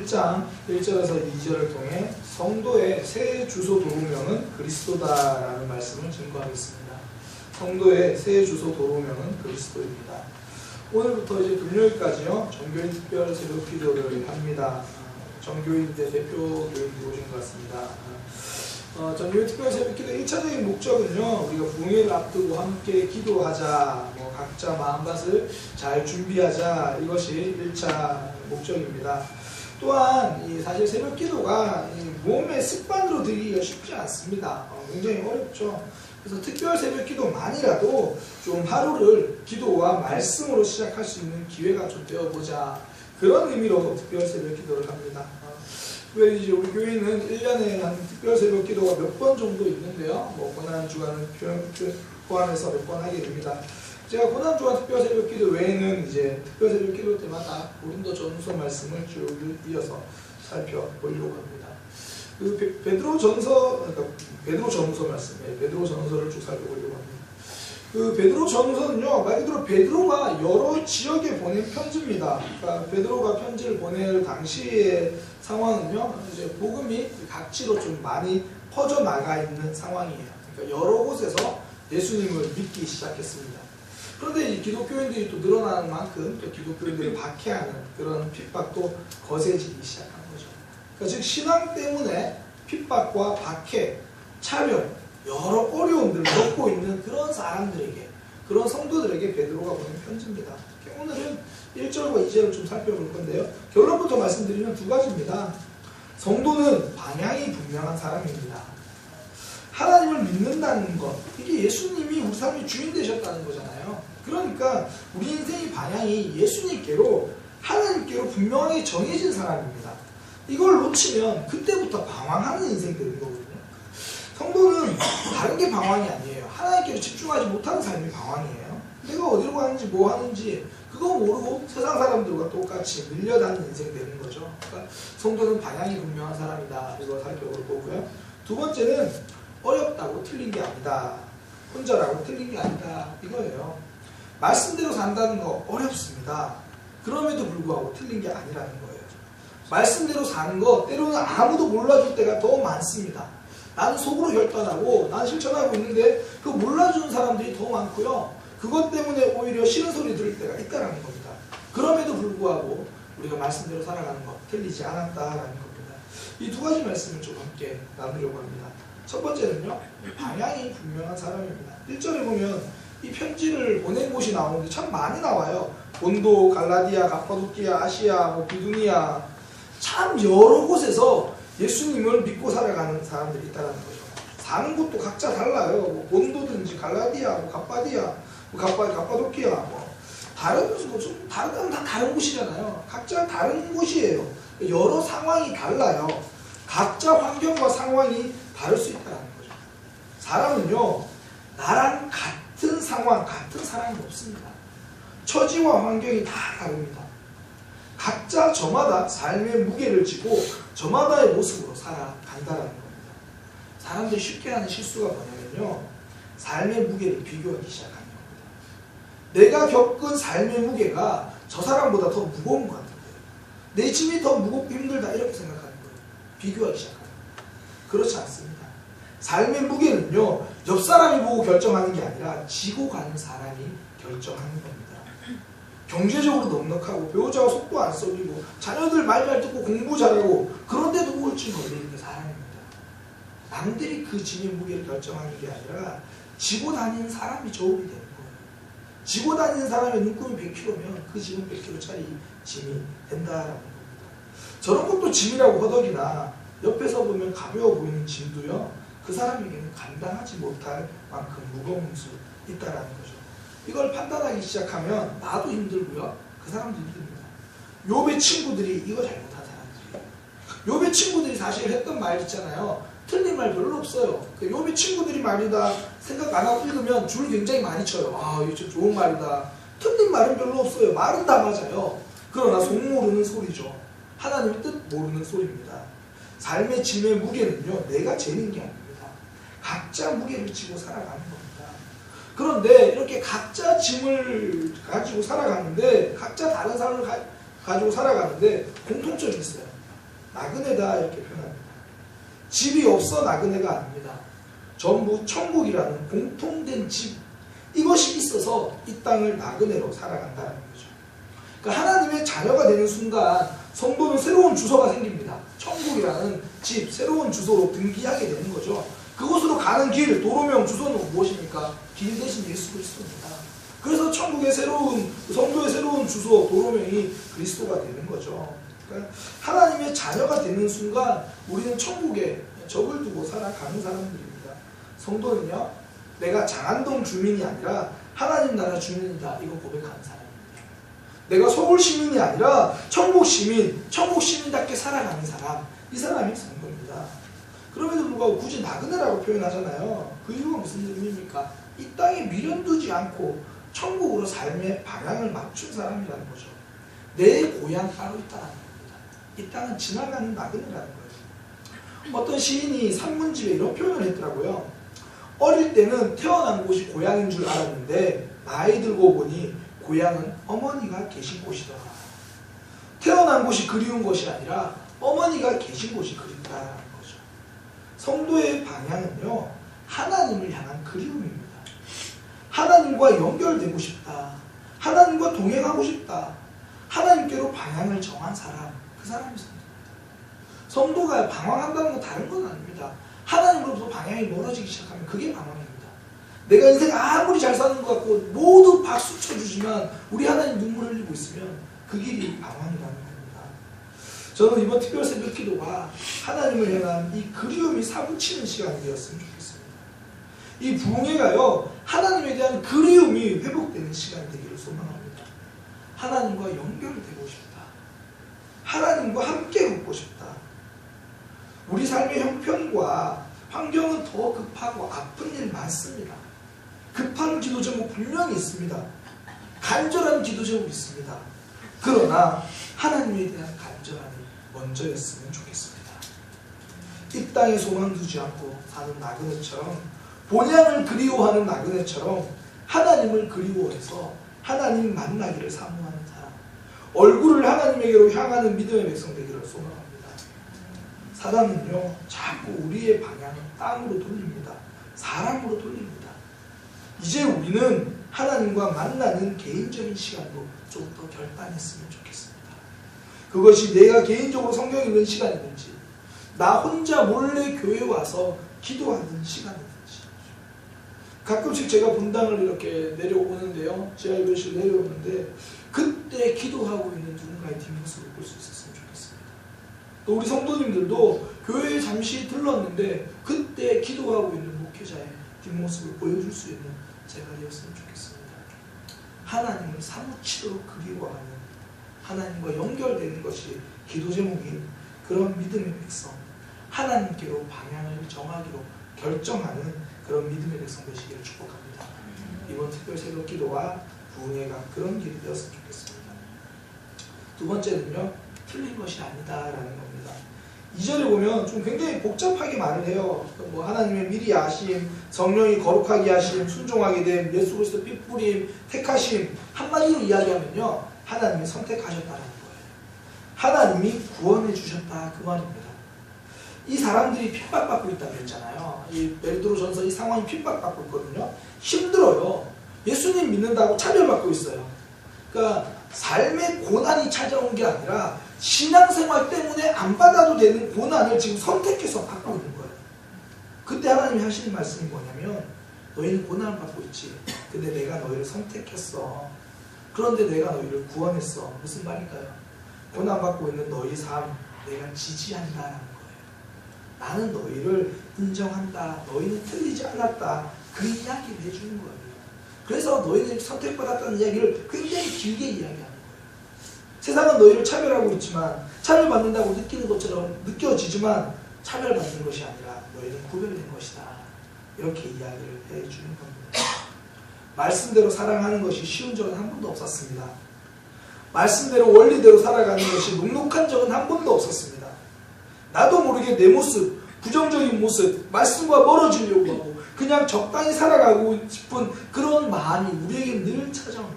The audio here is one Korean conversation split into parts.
1장 1절에서 2절을 통해 성도의 새 주소 도루명은 그리스도다라는 말씀을 증거하겠습니다. 성도의 새 주소 도루명은 그리스도입니다. 오늘부터 이제 금요일까지요, 정교인 특별 새벽 기도를 합니다. 정교인들 대표 교인들이 오신 것 같습니다. 정교인 특별 새벽 기도 1차적인 목적은요, 우리가 부흥회를 앞두고 함께 기도하자, 각자 마음밭을 잘 준비하자, 이것이 1차 목적입니다. 또한 사실 새벽 기도가 몸의 습관으로 들이기가 쉽지 않습니다. 굉장히 어렵죠. 그래서 특별 새벽 기도만이라도 좀 하루를 기도와 말씀으로 시작할 수 있는 기회가 좀 되어보자, 그런 의미로 특별 새벽 기도를 합니다. 특별히 이제 우리 교회는 1년에 한 특별 새벽 기도가 몇 번 정도 있는데요, 고난주간 포함해서 몇 번 하게 됩니다. 제가 고난주간 특별 새벽 기도 외에는 이제 특별 새벽 기도 때마다 고린도전서 말씀을 쭉 이어서 살펴보려고 합니다. 그 베드로전서 말씀이에요. 베드로전서를 쭉 살펴보려고 합니다. 그 베드로전서는요, 말 그대로 베드로가 여러 지역에 보낸 편지입니다. 그러니까 베드로가 편지를 보낼 당시의 상황은요, 이제 복음이 각지로 좀 많이 퍼져 나가 있는 상황이에요. 그러니까 여러 곳에서 예수님을 믿기 시작했습니다. 그런데 이 기독교인들이 또 늘어나는 만큼 또 기독교인들을 박해하는 그런 핍박도 거세지기 시작한 거죠. 그러니까 즉 신앙 때문에 핍박과 박해, 차별, 여러 어려움들을 겪고 있는 그런 사람들에게, 그런 성도들에게 베드로가 보낸 편지입니다. 오늘은 1절과 2절을 좀 살펴볼 건데요, 결론부터 말씀드리면 두 가지입니다. 성도는 방향이 분명한 사람입니다. 하나님을 믿는다는 것, 이게 예수님이 우리 삶의 주인 되셨다는 거잖아요. 그러니까 우리 인생의 방향이 예수님께로, 하나님께로 분명하게 정해진 사람입니다. 이걸 놓치면 그때부터 방황하는 인생이 되는 거거든요. 성도는 다른 게 방황이 아니에요. 하나님께로 집중하지 못하는 삶이 방황이에요. 내가 어디로 가는지 뭐 하는지 그거 모르고 세상 사람들과 똑같이 밀려다니는 인생이 되는 거죠. 그러니까 성도는 방향이 분명한 사람이다, 이걸 살펴볼 거고요. 두 번째는 어렵다고 틀린 게 아니다, 혼자라고 틀린 게 아니다, 이거예요. 말씀대로 산다는 거 어렵습니다. 그럼에도 불구하고 틀린 게 아니라는 거예요. 말씀대로 사는 거 때로는 아무도 몰라줄 때가 더 많습니다. 나는 속으로 결단하고 난 실천하고 있는데 그거 몰라주는 사람들이 더 많고요, 그것 때문에 오히려 싫은 소리 들을 때가 있다는 겁니다. 그럼에도 불구하고 우리가 말씀대로 살아가는 거 틀리지 않았다라는 겁니다. 이 두 가지 말씀을 좀 함께 나누려고 합니다. 첫 번째는요, 방향이 분명한 사람입니다. 1절에 보면 이 편지를 보낸 곳이 나오는데 참 많이 나와요. 본도, 갈라디아, 갑바도키아, 아시아, 비두니아, 참 여러 곳에서 예수님을 믿고 살아가는 사람들이 있다는 거죠. 사는 곳도 각자 달라요. 본도든지 갈라디아, 갑바도키아, 다른 좀 다른 다 다른 곳이잖아요. 각자 다른 곳이에요. 여러 상황이 달라요. 각자 환경과 상황이 다를 수 있다는 거죠. 사람은요, 나랑 같은 상황, 같은 사람이 없습니다. 처지와 환경이 다 다릅니다. 각자 저마다 삶의 무게를 지고 저마다의 모습으로 살아간다는 겁니다. 사람들이 쉽게 하는 실수가 뭐냐면요, 삶의 무게를 비교하기 시작하는 겁니다. 내가 겪은 삶의 무게가 저 사람보다 더 무거운 것 같은데 내 짐이 더 무겁고 힘들다, 이렇게 생각하는 거예요. 비교하기 시작하는 거예요. 그렇지 않습니다. 삶의 무게는요, 옆 사람이 보고 결정하는 게 아니라 지고 가는 사람이 결정하는 겁니다. 경제적으로 넉넉하고 배우자와 속도 안 썩이고 자녀들 말 잘 듣고 공부 잘하고 그런데도 우울증 걸리는 게 사람입니다. 남들이 그 짐의 무게를 결정하는 게 아니라 지고 다니는 사람이 저울이 되는 거예요. 지고 다니는 사람의 눈금이 100kg면 그 짐은 100kg짜리 짐이 된다라는 겁니다. 저런 것도 짐이라고 허덕이나 옆에서 보면 가벼워 보이는 짐도요, 그 사람에게는 감당하지 못할 만큼 무거운 수 있다라는 거죠. 이걸 판단하기 시작하면 나도 힘들고요, 그 사람도 힘듭니다. 욥의 친구들이 이거 잘못한 사람들이에요. 욥의 친구들이 사실 했던 말 있잖아요. 틀린 말 별로 없어요. 욥의 친구들이 말이다 생각 안 하고 읽으면 줄 굉장히 많이 쳐요. 아, 이거 좀 좋은 말이다. 틀린 말은 별로 없어요. 말은 다 맞아요. 그러나 속 모르는 소리죠. 하나님의 뜻 모르는 소리입니다. 삶의 짐의 무게는요, 내가 재는 게 아닙니다. 각자 무게를 지고 살아가는 겁니다. 그런데 이렇게 각자 짐을 가지고 살아가는데, 각자 다른 삶을 가지고 살아가는데 공통점이 있어요. 나그네다 이렇게 표현합니다. 집이 없어 나그네가 아닙니다. 전부 천국이라는 공통된 집, 이것이 있어서 이 땅을 나그네로 살아간다는 거죠. 그러니까 하나님의 자녀가 되는 순간 성도는 새로운 주소가 생깁니다. 천국이라는 집, 새로운 주소로 등기하게 되는 거죠. 그곳으로 가는 길, 도로명, 주소는 무엇입니까? 길 대신 예수 그리스도입니다. 그래서 천국의 새로운, 성도의 새로운 주소, 도로명이 그리스도가 되는 거죠. 그러니까 하나님의 자녀가 되는 순간 우리는 천국에 적을 두고 살아가는 사람들입니다. 성도는요, 내가 장안동 주민이 아니라 하나님 나라 주민이다, 이거 고백하는 사람입니다. 내가 서울 시민이 아니라 천국 시민, 천국 시민답게 살아가는 사람, 이 사람이 성도입니다. 그럼에도 불구하고 굳이 나그네라고 표현하잖아요. 그 이유가 무슨 의미입니까? 이 땅에 미련두지 않고 천국으로 삶의 방향을 맞춘 사람이라는 거죠. 내 고향 따로 있다는 겁니다. 이 땅은 지나가는 나그네라는 거예요. 어떤 시인이 산문집에 이런 표현을 했더라고요. 어릴 때는 태어난 곳이 고향인 줄 알았는데 나이 들고 보니 고향은 어머니가 계신 곳이더라. 태어난 곳이 그리운 것이 아니라 어머니가 계신 곳이 그립다라는 거죠. 성도의 방향은요, 하나님을 향한 그리움입니다. 하나님과 연결되고 싶다. 하나님과 동행하고 싶다. 하나님께로 방향을 정한 사람, 그 사람이 성도입니다. 성도가 방황한다는 건 다른 건 아닙니다. 하나님으로부터 방향이 멀어지기 시작하면 그게 방황입니다. 내가 인생 아무리 잘 사는 것 같고 모두 박수 쳐주지만 우리 하나님 눈물 흘리고 있으면 그 길이 방황이라는 겁니다. 저는 이번 특별 새벽 기도가 하나님을 향한 이 그리움이 사무치는 시간이 되었으면 좋겠습니다. 이 부흥회가요, 하나님에 대한 그리움이 회복되는 시간이 되기를 소망합니다. 하나님과 연결되고 싶다. 하나님과 함께 걷고 싶다. 우리 삶의 형편과 환경은 더 급하고 아픈 일 많습니다. 급한 기도 제목 분명히 있습니다. 간절한 기도 제목 있습니다. 그러나 하나님에 대한 간절함이 먼저였으면 좋겠습니다. 이 땅에 소망 두지 않고 사는 나그네처럼, 본향을 그리워하는 나그네처럼 하나님을 그리워해서 하나님 만나기를 사모하는 사람, 얼굴을 하나님에게로 향하는 믿음의 백성 되기를 소망합니다. 사단은요, 자꾸 우리의 방향을 땅으로 돌립니다. 사람으로 돌립니다. 이제 우리는 하나님과 만나는 개인적인 시간도 좀 더 결단했으면 좋겠습니다. 그것이 내가 개인적으로 성경 읽는 시간이든지, 나 혼자 몰래 교회에 와서 기도하는 시간이든지. 가끔씩 제가 분당을 이렇게 내려오는데요, 지하철실 내려오는데 그때 기도하고 있는 누군가의 뒷모습을 볼 수 있었으면 좋겠습니다. 또 우리 성도님들도 교회에 잠시 들렀는데 그때 기도하고 있는 목회자의 뒷모습을 보여줄 수 있는 제가 되었으면 좋겠습니다. 하나님을 사무치도록 그리워하는, 하나님과 연결되는 것이 기도 제목인 그런 믿음의 백성, 하나님께로 방향을 정하기로 결정하는 그런 믿음의 백성 되시기를 축복합니다. 이번 특별 새벽 기도와 부흥회가 그런 길이 되었으면 좋겠습니다. 두 번째는요, 틀린 것이 아니다라는 겁니다. 2절에 보면 좀 굉장히 복잡하게 말을 해요. 뭐 하나님의 미리 아심, 성령이 거룩하게 하심, 순종하게 됨, 예수 그리스도 피 뿌림, 택하심, 한마디로 이야기하면요, 하나님이 선택하셨다는 거예요. 하나님이 구원해 주셨다, 그 말입니다. 이 사람들이 핍박받고 있다고 했잖아요. 이 베드로전서 이 상황이 핍박받고 있거든요. 힘들어요. 예수님 믿는다고 차별받고 있어요. 그러니까 삶의 고난이 찾아온 게 아니라 신앙생활 때문에 안 받아도 되는 고난을 지금 선택해서 받고 있는 거예요. 그때 하나님이 하시는 말씀이 뭐냐면, 너희는 고난을 받고 있지. 근데 내가 너희를 선택했어. 그런데 내가 너희를 구원했어. 무슨 말일까요? 고난받고 있는 너희 삶 내가 지지한다라는 거예요. 나는 너희를 인정한다. 너희는 틀리지 않았다. 그 이야기를 해주는 거예요. 그래서 너희는 선택받았다는 이야기를 굉장히 길게 이야기하는 거예요. 세상은 너희를 차별하고 있지만, 차별받는다고 느끼는 것처럼 느껴지지만 차별받는 것이 아니라 너희는 구별된 것이다. 이렇게 이야기를 해주는 겁니다. 말씀대로 사랑하는 것이 쉬운 적은 한 번도 없었습니다. 말씀대로 원리대로 살아가는 것이 눅눅한 적은 한 번도 없었습니다. 나도 모르게 내 모습, 부정적인 모습, 말씀과 멀어지려고 하고 그냥 적당히 살아가고 싶은 그런 마음이 우리에게 늘 찾아옵니다.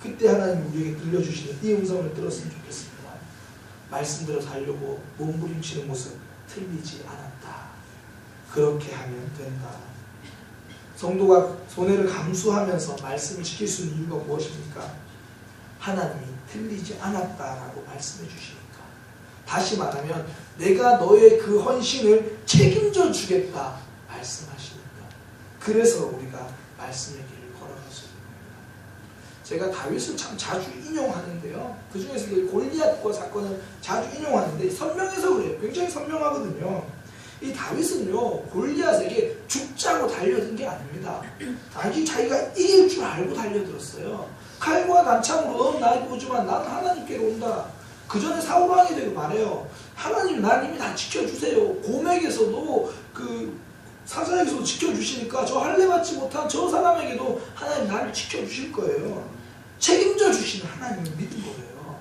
그때 하나님 우리에게 들려주시는 이 음성을 들었으면 좋겠습니다. 말씀대로 살려고 몸부림치는 모습 틀리지 않았다. 그렇게 하면 된다. 성도가 손해를 감수하면서 말씀을 지킬 수 있는 이유가 무엇입니까? 하나님이 틀리지 않았다라고 말씀해 주시니까. 다시 말하면 내가 너의 그 헌신을 책임져 주겠다 말씀하시니까. 그래서 우리가 말씀의 길을 걸어갈 수 있는 겁니다. 제가 다윗을 참 자주 인용하는데요. 그 중에서도 골리앗과 사건을 자주 인용하는데 선명해서 그래요. 굉장히 선명하거든요. 이 다윗은요, 골리앗에게 죽자고 달려든 게 아닙니다. 자기가 이길 줄 알고 달려들었어요. 칼과 단창으로 넌 나에게 오지만 나는 하나님께로 온다. 그 전에 사울왕이 되고 말해요. 하나님 날 이미 다 지켜주세요. 고맥에서도 그 사자에게서도 지켜주시니까 저 할례 받지 못한 저 사람에게도 하나님 나를 지켜주실 거예요. 책임져 주시는 하나님을 믿은 거예요.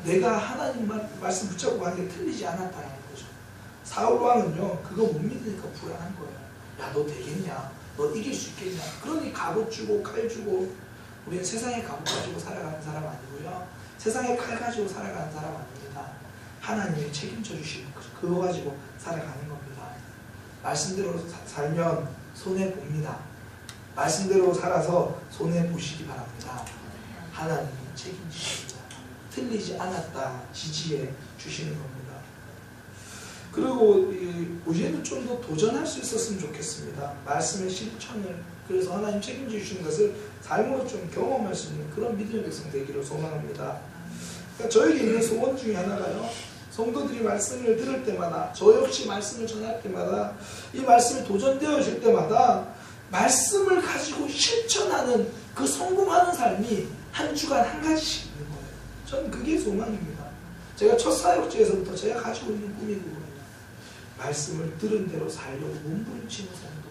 내가 하나님 말씀 붙잡고 가는 게 틀리지 않았다는 거죠. 사울왕은요, 그거 못 믿으니까 불안한 거예요. 야, 너 되겠냐? 너 이길 수 있겠냐? 그러니 갑옷 주고 칼 주고. 우리는 세상에 갑옷 가지고 살아가는 사람 아니고요, 세상에 칼 가지고 살아가는 사람 아닙니다. 하나님이 책임져 주시는 거죠. 그거 가지고 살아가는 겁니다. 말씀대로 살면 손해봅니다. 말씀대로 살아서 손해보시기 바랍니다. 하나님이 책임지십니다. 틀리지 않았다 지지해 주시는 겁니다. 그리고 우리는 좀 더 도전할 수 있었으면 좋겠습니다. 말씀의 실천을. 그래서 하나님 책임져 주시는 것을 삶으로 좀 경험할 수 있는 그런 믿음의 백성 되기를 소망합니다. 그러니까 저에게 있는 소원 중에 하나가요, 성도들이 말씀을 들을 때마다, 저 역시 말씀을 전할 때마다, 이 말씀이 도전되어질 때마다 말씀을 가지고 실천하는 그 성공하는 삶이 한 주간 한 가지씩 있는 거예요. 저는 그게 소망입니다. 제가 첫 사역지에서부터 제가 가지고 있는 꿈이 그거예요. 말씀을 들은 대로 살려고 몸부림치는 성도,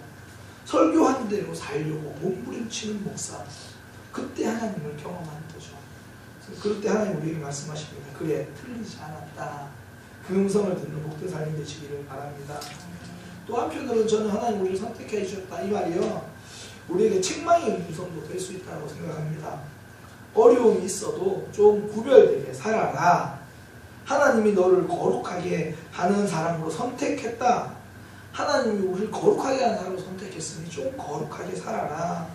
설교한 대로 살려고 몸부림치는 목사. 그때 하나님을 경험하는 거죠. 그럴 때 하나님 우리에게 말씀하십니다. 그래, 틀리지 않았다. 그 음성을 듣는 복된 삶이 되시기를 바랍니다. 또 한편으로는 저는 하나님 우리를 선택해 주셨다 이 말이요, 우리에게 책망의 음성도 될 수 있다고 생각합니다. 어려움이 있어도 좀 구별되게 살아라. 하나님이 너를 거룩하게 하는 사람으로 선택했다. 하나님이 우리를 거룩하게 하는 사람으로 선택했으니 좀 거룩하게 살아라.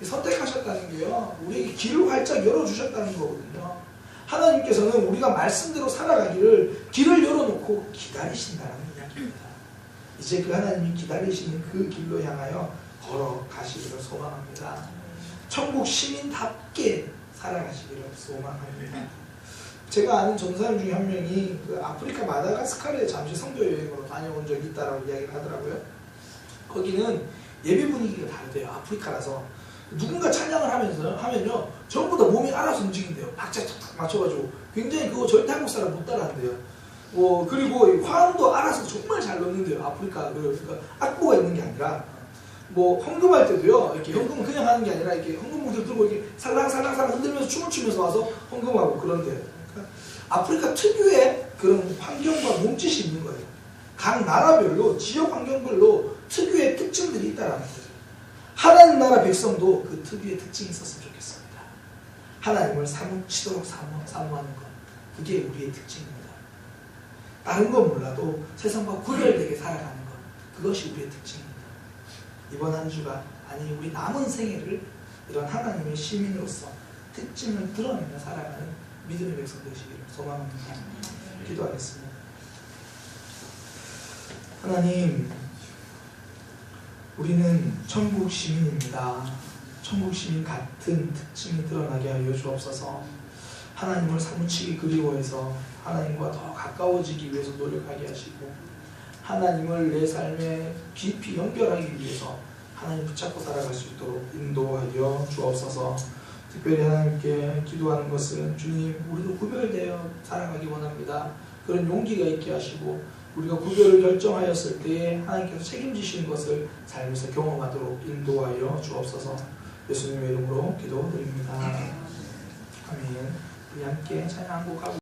선택하셨다는 게요, 우리에게 길을 활짝 열어주셨다는 거거든요. 하나님께서는 우리가 말씀대로 살아가기를 길을 열어놓고 기다리신다는 이야기입니다. 이제 그 하나님이 기다리시는 그 길로 향하여 걸어가시기를 소망합니다. 천국 시민답게 살아가시기를 소망합니다. 제가 아는 전사님 중에 한 명이 그 아프리카 마다가스카르에 잠시 성도 여행으로 다녀온 적이 있다라고 이야기를 하더라고요. 거기는 예배 분위기가 다르대요. 아프리카라서 누군가 찬양을 하면요, 전부 다 몸이 알아서 움직인대요. 박자 탁탁 맞춰가지고. 굉장히 그거 절대 한국 사람 못 따라한대요. 그리고 화음도 알아서 정말 잘 넣는데요. 아프리카 그러니까 악보가 있는 게 아니라, 헌금할 때도요, 이렇게 헌금은 그냥 하는 게 아니라 이렇게 헌금무들 들고 이렇게 살랑살랑살랑 흔들면서 춤을 추면서 와서 헌금하고 그런데요. 그러니까 아프리카 특유의 그런 환경과 몸짓이 있는 거예요. 각 나라별로, 지역 환경별로 특유의 특징들이 있다라는 거죠. 하나님 나라 백성도 그 특유의 특징이 있었으면 좋겠습니다. 하나님을 사무치도록 사모하는 것, 그게 우리의 특징입니다. 다른 건 몰라도 세상과 구별되게 살아가는 것, 그것이 우리의 특징입니다. 이번 한 주가, 아니 우리 남은 생애를 이런 하나님의 시민으로서 특징을 드러내며 살아가는 믿음의 백성 되시기를 소망합니다. 기도하겠습니다. 하나님, 우리는 천국 시민입니다. 천국 시민 같은 특징이 드러나게 하여 주옵소서. 하나님을 사무치기 그리워해서 하나님과 더 가까워지기 위해서 노력하게 하시고, 하나님을 내 삶에 깊이 연결하기 위해서 하나님 붙잡고 살아갈 수 있도록 인도하여 주옵소서. 특별히 하나님께 기도하는 것은, 주님, 우리도 구별되어 살아가기 원합니다. 그런 용기가 있게 하시고, 우리가 구별을 결정하였을 때에 하나님께서 책임지시는 것을 삶에서 경험하도록 인도하여 주옵소서. 예수님의 이름으로 기도드립니다. 아멘. 우리 함께 찬양 한 곡 하고